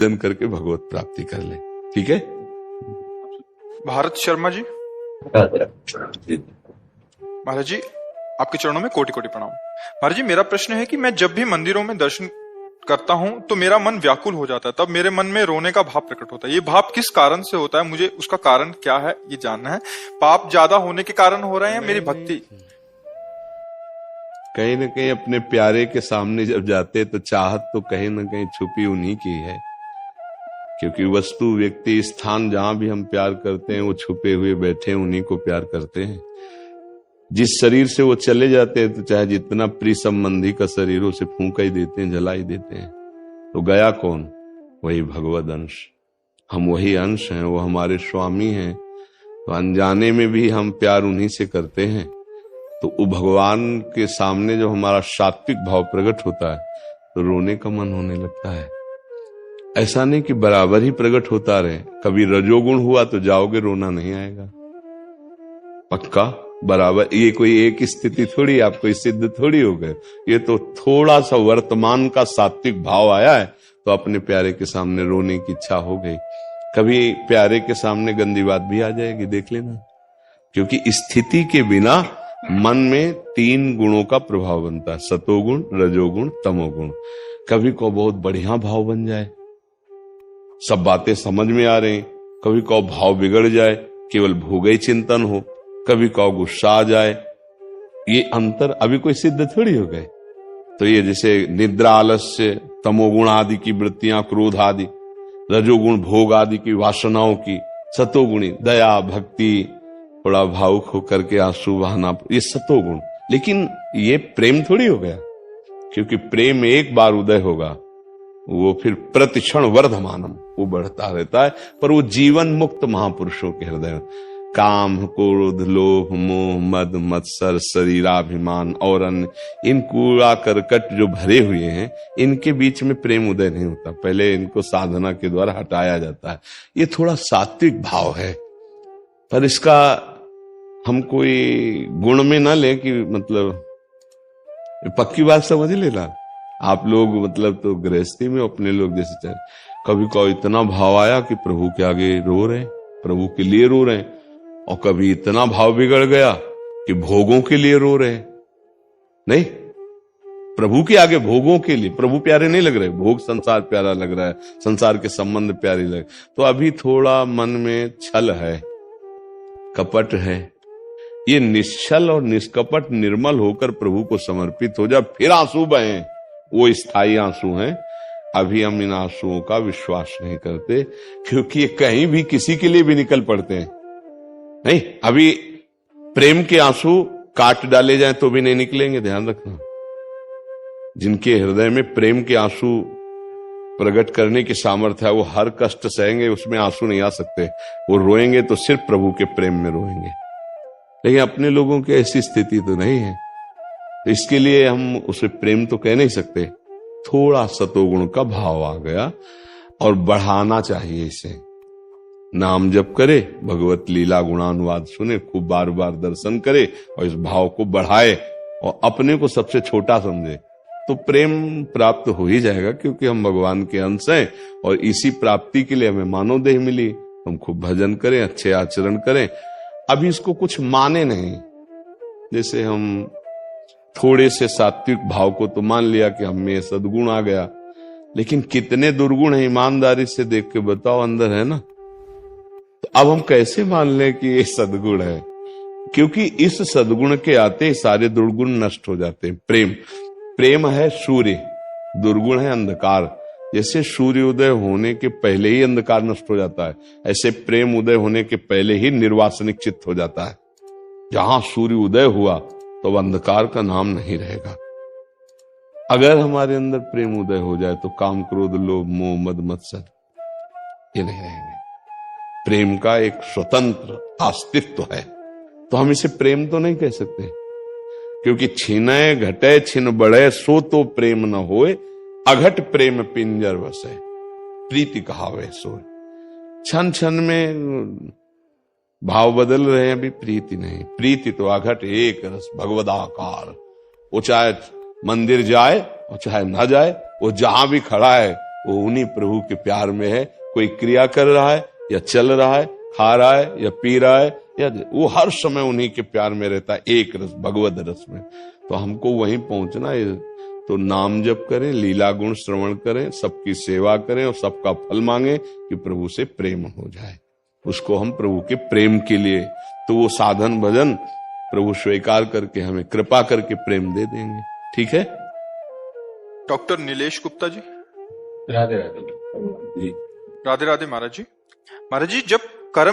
भजन करके भगवत प्राप्ति कर ले। ठीक है। भारत शर्मा जी। महाराज जी, आपके चरणों में कोटि कोटि प्रणाम। महाराज जी, मेरा प्रश्न है कि मैं जब भी मंदिरों में दर्शन करता हूं तो मेरा मन व्याकुल हो जाता है, तब मेरे मन में रोने का भाव प्रकट होता है। ये भाव किस कारण से होता है? मुझे उसका कारण क्या है ये जानना है। पाप ज्यादा होने के कारण हो रहे हैं या मेरी भक्ति? कहीं न कहीं अपने प्यारे के सामने जब जाते तो चाहत तो कहीं न कहीं छुपी उन्हीं की है, क्योंकि वस्तु, व्यक्ति, स्थान जहां भी हम प्यार करते हैं वो छुपे हुए बैठे उन्हीं को प्यार करते हैं। जिस शरीर से वो चले जाते हैं तो चाहे जितना प्रिय संबंधी का शरीर उसे फूंका ही देते हैं, जला ही देते हैं। तो गया कौन? वही भगवद अंश। हम वही अंश हैं, वो हमारे स्वामी हैं। तो अनजाने में भी हम प्यार उन्हीं से करते हैं। तो वो भगवान के सामने जब हमारा सात्विक भाव प्रकट होता है तो रोने का मन होने लगता है। ऐसा नहीं कि बराबर ही प्रकट होता रहे। कभी रजोगुण हुआ तो जाओगे, रोना नहीं आएगा। पक्का बराबर। ये कोई एक स्थिति थोड़ी, आप कोई सिद्ध थोड़ी हो गए। ये तो थोड़ा सा वर्तमान का सात्विक भाव आया है तो अपने प्यारे के सामने रोने की इच्छा हो गई। कभी प्यारे के सामने गंदी बात भी आ जाएगी, देख लेना। क्योंकि स्थिति के बिना मन में 3 गुणों का प्रभाव बनता है, सतोगुण, रजोगुण, तमोगुण। कभी को बहुत बढ़िया भाव बन जाए, सब बातें समझ में आ रही, कभी को भाव बिगड़ जाए, केवल भोगे चिंतन हो, कभी को गुस्सा आ जाए। ये अंतर अभी कोई सिद्ध थोड़ी हो गए। तो ये जैसे निद्रा, आलस्य, तमोगुण आदि की वृत्तियां, क्रोध आदि, रजोगुण भोग आदि की वासनाओं की, सतोगुणी दया, भक्ति, थोड़ा भावुक होकर के आंसू बहाना, ये सतोगुण। लेकिन ये प्रेम थोड़ी हो गया, क्योंकि प्रेम एक बार उदय होगा वो फिर प्रतिक्षण वर्धमानम, वो बढ़ता रहता है। पर वो जीवन मुक्त महापुरुषों के हृदय में काम, क्रोध, लोभ, मोह, मद, मत्सर, शरीराभिमान और अन्य इन कूड़ा करकट जो भरे हुए हैं, इनके बीच में प्रेम उदय नहीं होता। पहले इनको साधना के द्वारा हटाया जाता है। ये थोड़ा सात्विक भाव है, पर इसका हम कोई गुण में ना ले कि मतलब पक्की बात समझ लेना। आप लोग मतलब तो गृहस्थी में अपने लोग जैसे चाहे, कभी कोई इतना भाव आया कि प्रभु के आगे रो रहे, प्रभु के लिए रो रहे, और कभी इतना भाव बिगड़ गया कि भोगों के लिए रो रहे। नहीं, प्रभु के आगे भोगों के लिए प्रभु प्यारे नहीं लग रहे, भोग संसार प्यारा लग रहा है, संसार के संबंध प्यारे लग। तो अभी थोड़ा मन में छल है, कपट है। ये निश्चल और निष्कपट निर्मल होकर प्रभु को समर्पित हो जा, फिर आंसू बहे, वो स्थायी आंसू हैं। अभी हम इन आंसुओं का विश्वास नहीं करते, क्योंकि ये कहीं भी किसी के लिए भी निकल पड़ते हैं। नहीं, अभी प्रेम के आंसू काट डाले जाएं तो भी नहीं निकलेंगे, ध्यान रखना। जिनके हृदय में प्रेम के आंसू प्रकट करने की सामर्थ्य है वो हर कष्ट सहेंगे, उसमें आंसू नहीं आ सकते। वो रोएंगे तो सिर्फ प्रभु के प्रेम में रोएंगे। लेकिन अपने लोगों की ऐसी स्थिति तो नहीं है, तो इसके लिए हम उसे प्रेम तो कह नहीं सकते। थोड़ा सतोगुण का भाव आ गया और बढ़ाना चाहिए इसे। नाम जप करे, भगवत लीला गुणानुवाद सुने, खूब बार बार दर्शन करे और इस भाव को बढ़ाए और अपने को सबसे छोटा समझे, तो प्रेम प्राप्त हो ही जाएगा। क्योंकि हम भगवान के अंश हैं और इसी प्राप्ति के लिए हमें मानव देह मिली। हम खूब भजन करें, अच्छे आचरण करें। अभी इसको कुछ माने नहीं। जैसे हम थोड़े से सात्विक भाव को तो मान लिया कि हमें सद्गुण आ गया, लेकिन कितने दुर्गुण है ईमानदारी से देख के बताओ, अंदर है ना। तो अब हम कैसे मान लें कि ये सद्गुण है? क्योंकि इस सद्गुण के आते ही सारे दुर्गुण नष्ट हो जाते हैं। प्रेम है सूर्य, दुर्गुण है अंधकार। जैसे सूर्य उदय होने के पहले ही अंधकार नष्ट हो जाता है, ऐसे प्रेम उदय होने के पहले ही निर्वासनिक चित्त हो जाता है। जहां सूर्य उदय हुआ तो अंधकार का नाम नहीं रहेगा। अगर हमारे अंदर प्रेम उदय हो जाए तो काम, क्रोध, लोभ, मोह, मद, मत्सर ये नहीं रहेंगे। प्रेम का एक स्वतंत्र अस्तित्व है। तो हम इसे प्रेम तो नहीं कह सकते, क्योंकि छिने घटे छिन बढ़े सो तो प्रेम न होए, अघट प्रेम पिंजर बसे, प्रीति कहावे सोए। क्षण क्षण में भाव बदल रहे हैं, अभी प्रीति नहीं। प्रीति तो अघट एक रस भगवदाकार। वो चाहे मंदिर जाए और चाहे ना जाए, वो जहां भी खड़ा है वो उन्हीं प्रभु के प्यार में है। कोई क्रिया कर रहा है या चल रहा है, खा रहा है या पी रहा है, या वो हर समय उन्हीं के प्यार में रहता है, एक रस, भगवत रस में। तो हमको वहीं पहुंचना है। तो नाम जप करें, लीला गुण श्रवण करें, सबकी सेवा करें और सबका फल मांगे कि प्रभु से प्रेम हो जाए। उसको हम प्रभु के प्रेम के लिए, तो वो साधन भजन प्रभु स्वीकार करके हमें कृपा करके प्रेम दे देंगे। ठीक है। डॉक्टर नीलेश गुप्ता जी, राधे राधे जी। राधे राधे महाराज जी। महाराज जी, जब कर्म